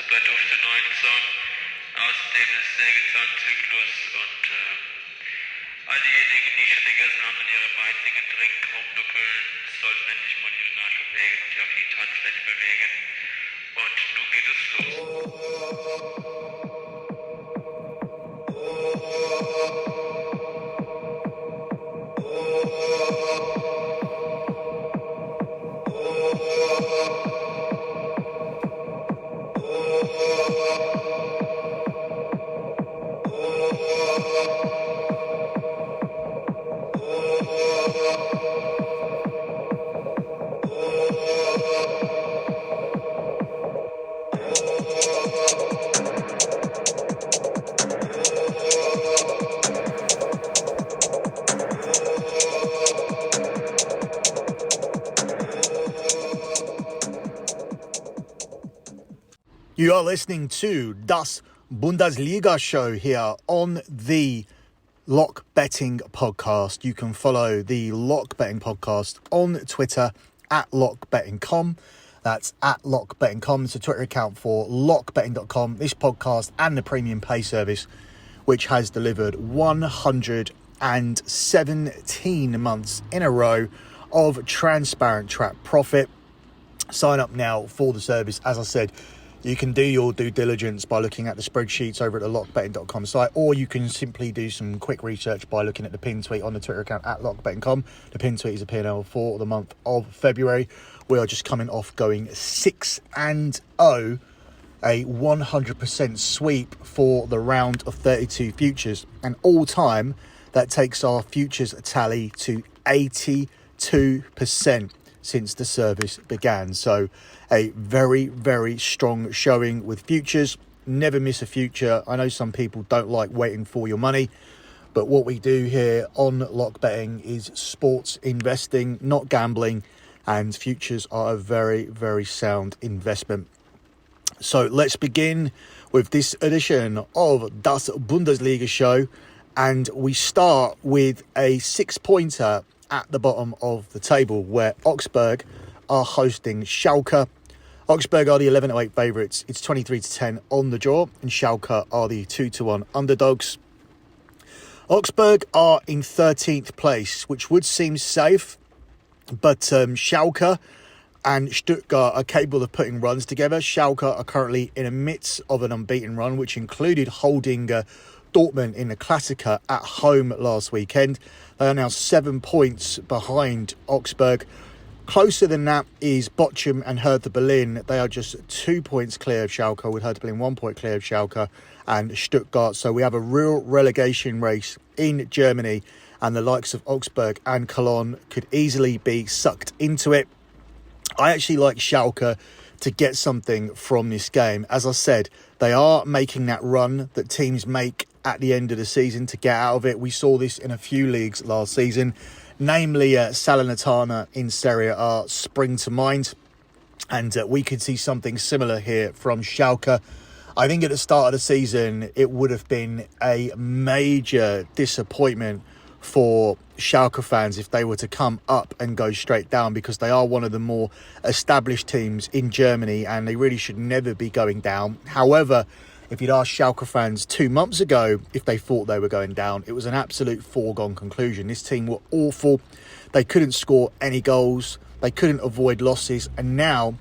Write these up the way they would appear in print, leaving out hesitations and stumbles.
bei Duft den neuen Song aus dem Sägezahnzyklus und all diejenigen, die schon gegessen haben und ihre Meitlinge trinken, rumnuckeln, sollten endlich mal ihre Nase bewegen und auch die Tanzfläche bewegen. Und nun geht es los. You are listening to Däs Bündesliga Show here on the Lock Betting Podcast. You can follow the Lock Betting Podcast on Twitter at lockbetting.com. That's at lockbetting.com. It's a Twitter account for lockbetting.com. This podcast and the premium pay service, which has delivered 117 months in a row of transparent track profit. Sign up now for the service. As I said, you can do your due diligence by looking at the spreadsheets over at the lockbetting.com site, or you can simply do some quick research by looking at the pinned tweet on the Twitter account at lockbetting.com. The pinned tweet is a P&L for the month of February. We are just coming off going 6-0, a 100% sweep for the round of 32 futures. And all time, that takes our futures tally to 82% since the service began. So a very, very strong showing with futures. Never miss a future. I know some people don't like waiting for your money, but what we do here on Lock Betting is sports investing, not gambling, and futures are a very, very sound investment. So let's begin with this edition of Däs Bündesliga Show, and we start with a 6-pointer at the bottom of the table where Augsburg are hosting Schalke. Augsburg are the 11-8 favourites. It's 23-10 on the draw, and Schalke are the 2-1 underdogs. Augsburg are in 13th place, which would seem safe, but Schalke and Stuttgart are capable of putting runs together. Schalke are currently in the midst of an unbeaten run, which included holding Dortmund in the Klassiker at home last weekend. They are now 7 points behind Augsburg. Closer than that is Bochum and Hertha Berlin. They are just 2 points clear of Schalke, with Hertha Berlin 1 point clear of Schalke and Stuttgart. So we have a real relegation race in Germany, and the likes of Augsburg and Cologne could easily be sucked into it. I actually like Schalke to get something from this game. As I said, they are making that run that teams make at the end of the season to get out of it. We saw this in a few leagues last season, namely Salernitana in Serie A spring to mind, and we could see something similar here from Schalke. I think at the start of the season it would have been a major disappointment for Schalke fans if they were to come up and go straight down, because they are one of the more established teams in Germany and they really should never be going down. However, if you'd asked Schalke fans 2 months ago if they thought they were going down, it was an absolute foregone conclusion. This team were awful. They couldn't score any goals. They couldn't avoid losses. And now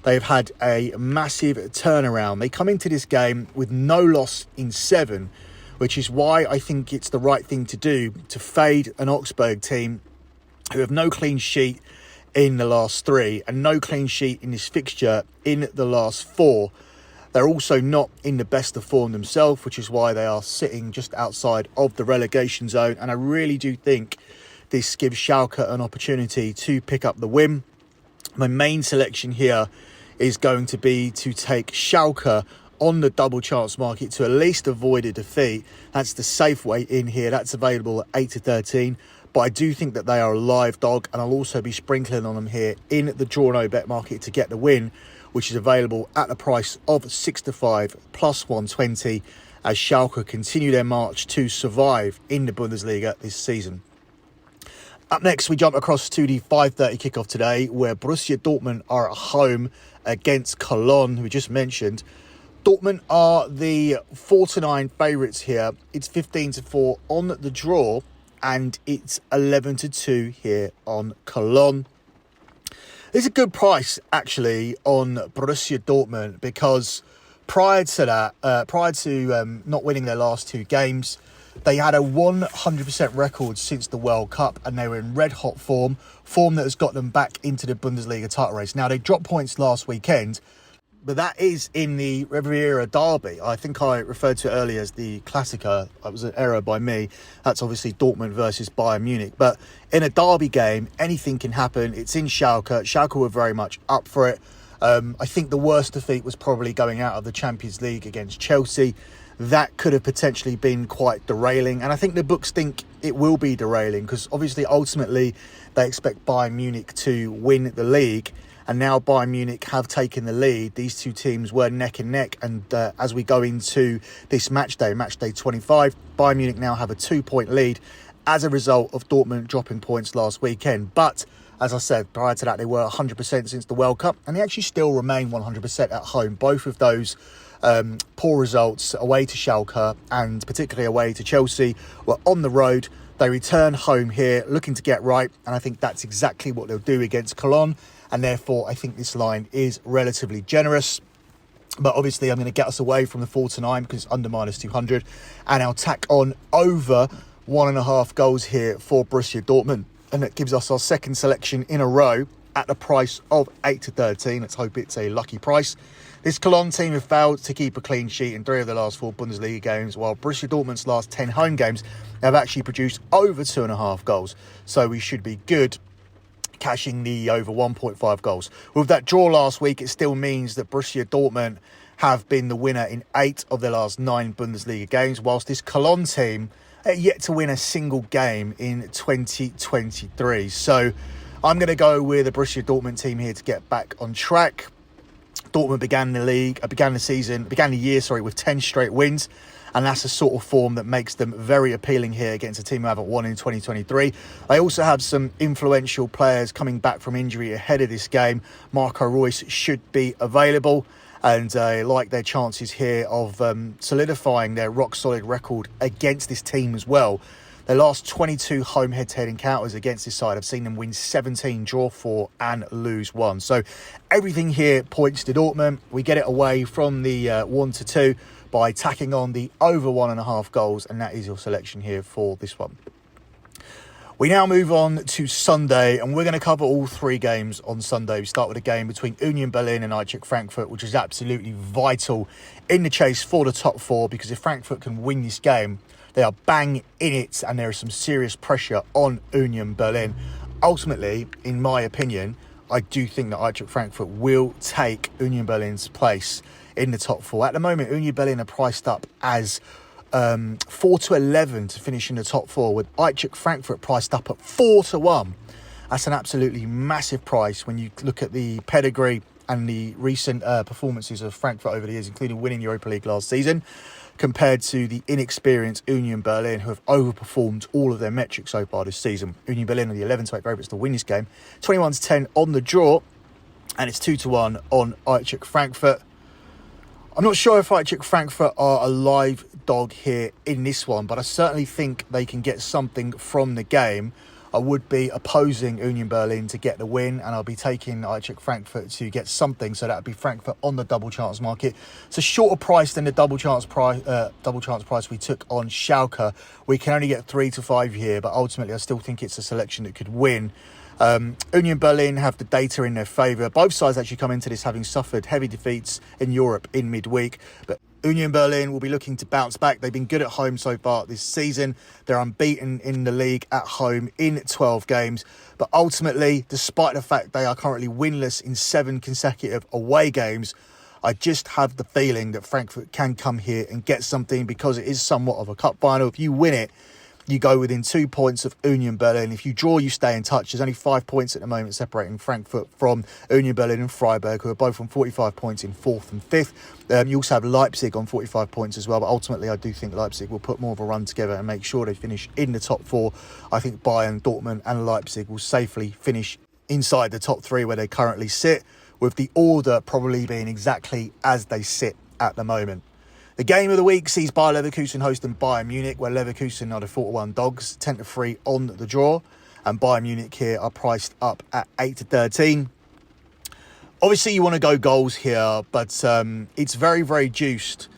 they've had a massive turnaround. They come into this game with no loss in 7, which is why I think it's the right thing to do to fade an Augsburg team who have no clean sheet in the last 3 and no clean sheet in this fixture in the last 4. They're also not in the best of form themselves, which is why they are sitting just outside of the relegation zone. And I really do think this gives Schalke an opportunity to pick up the win. My main selection here is going to be to take Schalke on the double chance market to at least avoid a defeat. That's the safe way in here. That's available at 8-13. But I do think that they are a live dog, and I'll also be sprinkling on them here in the draw no bet market to get the win, which is available at the price of 6-5 plus 120 as Schalke continue their march to survive in the Bundesliga this season. Up next, we jump across to the 5:30 kickoff today, where Borussia Dortmund are at home against Cologne, who we just mentioned. Dortmund are the 4-9 favourites here. It's 15-4 on the draw, and it's 11-2 here on Cologne. It's a good price, actually, on Borussia Dortmund, because prior to that, not winning their last two games, they had a 100% record since the World Cup, and they were in red-hot form that has got them back into the Bundesliga title race. Now, they dropped points last weekend, but that is in the Riviera Derby. I think I referred to it earlier as the Klassiker. That was an error by me. That's obviously Dortmund versus Bayern Munich. But in a derby game, anything can happen. It's in Schalke. Schalke were very much up for it. I think the worst defeat was probably going out of the Champions League against Chelsea. That could have potentially been quite derailing. And I think the books think it will be derailing, because obviously ultimately they expect Bayern Munich to win the league. And now Bayern Munich have taken the lead. These two teams were neck and neck. And as we go into this match day 25, Bayern Munich now have a 2-point lead as a result of Dortmund dropping points last weekend. But as I said, prior to that, they were 100% since the World Cup. And they actually still remain 100% at home. Both of those poor results away to Schalke and particularly away to Chelsea were on the road. They return home here looking to get right. And I think that's exactly what they'll do against Cologne. And therefore, I think this line is relatively generous. But obviously, I'm going to get us away from the 4-9 because it's under minus 200. And I'll tack on over 1.5 goals here for Borussia Dortmund. And that gives us our second selection in a row at the price of 8-13. Let's hope it's a lucky price. This Cologne team have failed to keep a clean sheet in 3 of the last 4 Bundesliga games, while Borussia Dortmund's last 10 home games have actually produced over 2.5 goals. So we should be good cashing the over 1.5 goals. With that draw last week, it still means that Borussia Dortmund have been the winner in 8 of their last 9 Bundesliga games, whilst this Cologne team are yet to win a single game in 2023. So I'm going to go with the Borussia Dortmund team here to get back on track. Dortmund began the year with 10 straight wins. And that's the sort of form that makes them very appealing here against a team who haven't won in 2023. They also have some influential players coming back from injury ahead of this game. Marco Reus should be available. And I like their chances here of solidifying their rock-solid record against this team as well. Their last 22 home head-to-head encounters against this side have seen them win 17, draw 4 and lose 1. So everything here points to Dortmund. We get it away from the 1-2 by tacking on the over 1.5 goals, and that is your selection here for this one. We now move on to Sunday, and we're going to cover all 3 games on Sunday. We start with a game between Union Berlin and Eintracht Frankfurt, which is absolutely vital in the chase for the top 4, because if Frankfurt can win this game, they are bang in it, and there is some serious pressure on Union Berlin. Ultimately, in my opinion, I do think that Eintracht Frankfurt will take Union Berlin's place in the top 4. At the moment, Union Berlin are priced up as 4-11 to finish in the top 4, with Eintracht Frankfurt priced up at 4-1. That's an absolutely massive price when you look at the pedigree and the recent performances of Frankfurt over the years, including winning Europa League last season, compared to the inexperienced Union Berlin, who have overperformed all of their metrics so far this season. Union Berlin are the 11-8 favourites to win this game, 21-10 on the draw, and it's 2-1 on Eintracht Frankfurt. I'm not sure if Eintracht Frankfurt are a live dog here in this one, but I certainly think they can get something from the game. I would be opposing Union Berlin to get the win, and I'll be taking Eintracht Frankfurt to get something. So that would be Frankfurt on the double chance market. It's a shorter price than the double chance price we took on Schalke. We can only get 3 to 5 here, but ultimately I still think it's a selection that could win. Union Berlin have the data in their favour. Both sides actually come into this having suffered heavy defeats in Europe in midweek, but Union Berlin will be looking to bounce back. They've been good at home so far this season. They're unbeaten in the league at home in 12 games. But ultimately, despite the fact they are currently winless in 7 consecutive away games, I just have the feeling that Frankfurt can come here and get something, because it is somewhat of a cup final. If you win it, you go within 2 points of Union Berlin. If you draw, you stay in touch. There's only 5 points at the moment separating Frankfurt from Union Berlin and Freiburg, who are both on 45 points in 4th and 5th. You also have Leipzig on 45 points as well, but ultimately I do think Leipzig will put more of a run together and make sure they finish in the top 4. I think Bayern, Dortmund and Leipzig will safely finish inside the top 3 where they currently sit, with the order probably being exactly as they sit at the moment. The game of the week sees Bayer Leverkusen hosting Bayern Munich, where Leverkusen are the 4-1 dogs, 10-3 on the draw. And Bayern Munich here are priced up at 8-13. Obviously, you want to go goals here, but it's very, very juiced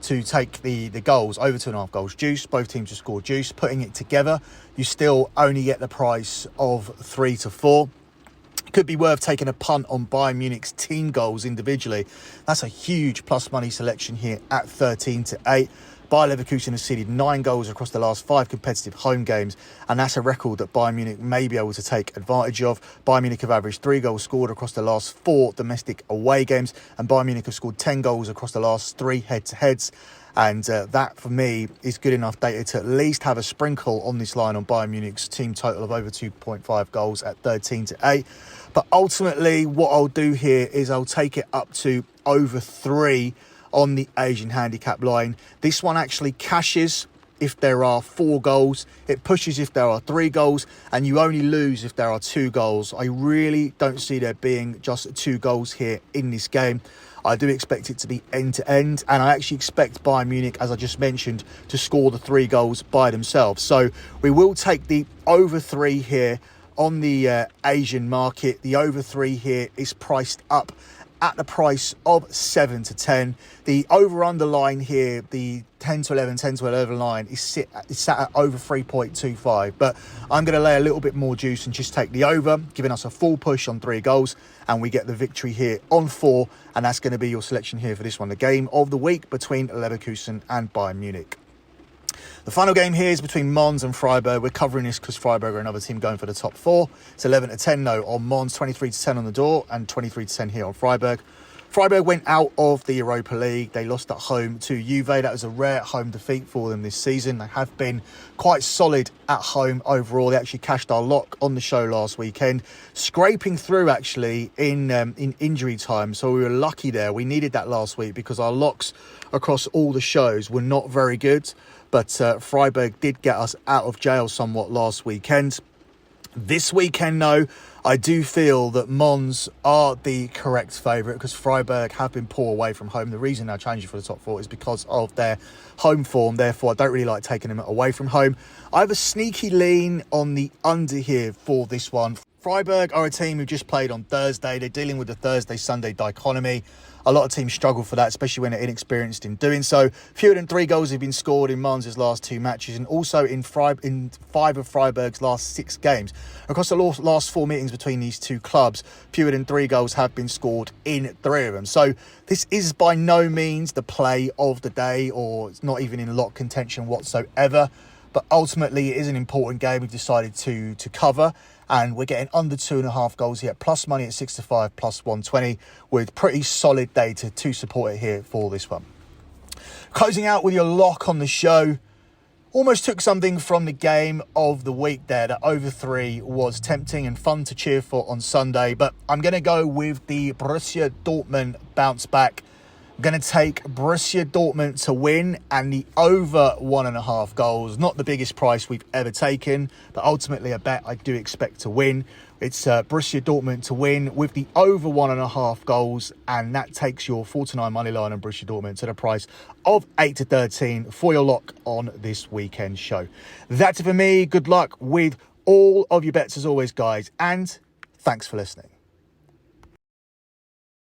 to take the goals, over 2.5 goals juice. Both teams have scored juice. Putting it together, you still only get the price of 3-4. Could be worth taking a punt on Bayern Munich's team goals individually. That's a huge plus money selection here at 13-8. Bayer Leverkusen has ceded 9 goals across the last 5 competitive home games, and that's a record that Bayern Munich may be able to take advantage of. Bayern Munich have averaged 3 goals scored across the last 4 domestic away games, and Bayern Munich have scored 10 goals across the last 3 head-to-heads. And that, for me, is good enough data to at least have a sprinkle on this line on Bayern Munich's team total of over 2.5 goals at 13-8. But ultimately, what I'll do here is I'll take it up to over 3 on the Asian handicap line. This one actually cashes if there are 4 goals. It pushes if there are 3 goals, and you only lose if there are 2 goals. I really don't see there being just 2 goals here in this game. I do expect it to be end-to-end, and I actually expect Bayern Munich, as I just mentioned, to score the 3 goals by themselves. So we will take the over 3 here on the Asian market. The over 3 here is priced up at the price of 7-10. The over-under line here, the 10-11 line, is sat at over 3.25. But I'm going to lay a little bit more juice and just take the over, giving us a full push on 3 goals. And we get the victory here on 4. And that's going to be your selection here for this one. The game of the week between Leverkusen and Bayern Munich. The final game here is between Mons and Freiburg. We're covering this because Freiburg are another team going for the top 4. It's 11-10 though on Mons, 23-10 on the door, and 23-10 here on Freiburg. Freiburg went out of the Europa League. They lost at home to Juve. That was a rare home defeat for them this season. They have been quite solid at home overall. They actually cashed our lock on the show last weekend, scraping through actually in injury time. So we were lucky there. We needed that last week because our locks across all the shows were not very good. But Freiburg did get us out of jail somewhat last weekend. This weekend, though, I do feel that Mons are the correct favourite because Freiburg have been poor away from home. The reason they're challenging for the top 4 is because of their home form. Therefore, I don't really like taking them away from home. I have a sneaky lean on the under here for this one. Freiburg are a team who just played on Thursday. They're dealing with the Thursday-Sunday dichotomy. A lot of teams struggle for that, especially when they're inexperienced in doing so. Fewer than 3 goals have been scored in Mons' last 2 matches, and also in 5 of Freiburg's last 6 games. Across the last 4 meetings between these 2 clubs, fewer than 3 goals have been scored in 3 of them. So this is by no means the play of the day, or it's not even in lock contention whatsoever. But ultimately, it is an important game we've decided to cover. And we're getting under 2.5 goals here. Plus money at 6-5, plus 120, with pretty solid data to support it here for this one. Closing out with your lock on the show. Almost took something from the game of the week there. That over 3 was tempting and fun to cheer for on Sunday. But I'm going to go with the Borussia Dortmund bounce back. I'm going to take Borussia Dortmund to win and the over 1.5 goals. Not the biggest price we've ever taken, but ultimately a bet I do expect to win. It's Borussia Dortmund to win with the over 1.5 goals, and that takes your 49 money line on Borussia Dortmund to the price of 8-13 for your lock on this weekend show. That's it for me. Good luck with all of your bets as always, guys, and thanks for listening.